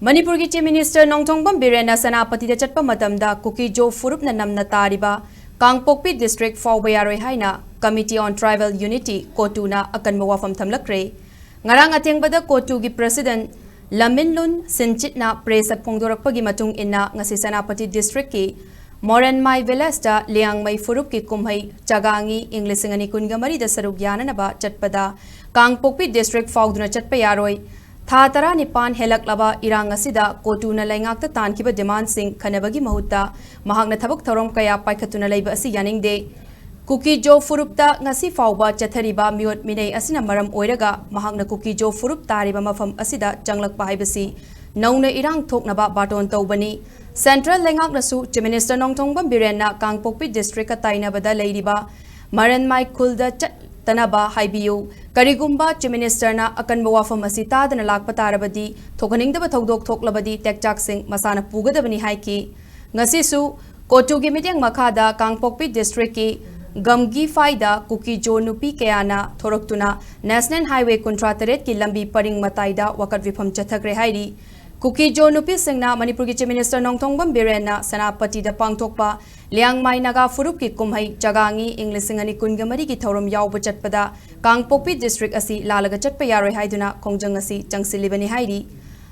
Manipur ki Chief Minister Nongthongpam Biren na Senapati Da Chatpa Matamda kuki jo furup na namna tariba Kangpokpi District Faoba Yaroi haina Committee on Tribal Unity Cotu na akanba wafam thamlakkhre ngarang atengbada Cotu gi President Laminlun Sinchit na press at pongdorakpagi matung inna ngasi Senapati District ki Moran Mai Velesta liang mai furup ki kumhai chagangi Englishingani kungamari da sarugyana na ba chatpada Kangpokpi District Fauduna Chatpa Yaroi Tara Nipan Helak Laba Irang Asida, Cotu na Langak the Tankiba demand sing Kanabagi Mahuta, Mahagna Tabuk Torom Kaya Paikatuna Laba Asi Yaning Day. Kuki Jo Furupta Ngasi Faoba Tariba Miot Mine Asina Maram Oiraga, Mahagna Kuki Jo Furup Tariba Mafam Asida, Janglak Pahibasi, Nauna Irang Tok Naba Baton Tobani, Central Langak Nasu, Chief Minister Nongthongpam Biren na Kangpokpi District Ataina Bada Ladiba, Maran Mai Kulda Tanaba Haibiu, Karigumba, Chief Minister na akanba wafam asita dana lakpa tarabadi, thokaningdaba thodok thoklabadi tekchak sing masana pugadabani haiki. Ngasisu, Cotu gi mityang makhada Kangpokpi District ki Gamgi Faida Kuki Jo Nupi Kayana Thoroktuna National Highway Contractorate ki lambi paring mataida wakat vifam chathakre hairi. Kuki Jo Nupi Singna Manipur ki Chief Minister Nongthongpam Biren na Senapati Da Pangthokpa Liang Mai Naga Furup ki kumhai chagangi Englishingani kungamari ki thorom yawba chatpada Kangpokpi District asi lalaga chatpa yaroi haiduna kongjang asi changsilibani hairi.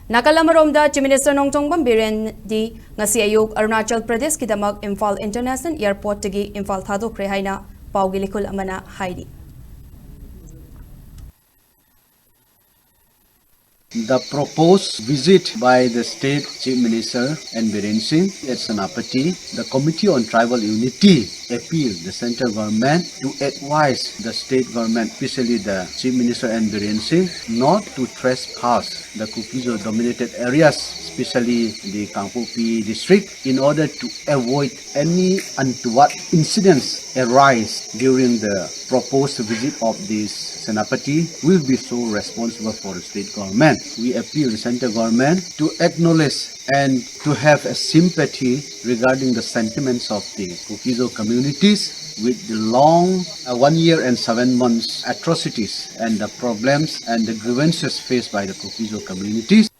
Nakalamaromda Chief Minister Nongthongpam Biren di ngasi ayuk Arunachal Pradesh ki damak Imphal International Airport tagi Imphal thadokre haina paugi likul amana hairi. The proposed visit by the State Chief Minister N Biren at Senapati, the Committee on Tribal Unity appealed the central government to advise the state government, especially the Chief Minister N Biren not to trespass the Kukizo dominated areas, especially the Kangpokpi district, in order to avoid any untoward incidents arise during the proposed visit of this Senapati will be so responsible for the state government. We appeal the central government to acknowledge and to have a sympathy regarding the sentiments of the Kukizo communities with the long 1 year and 7 months atrocities and the problems and the grievances faced by the Kukizo communities.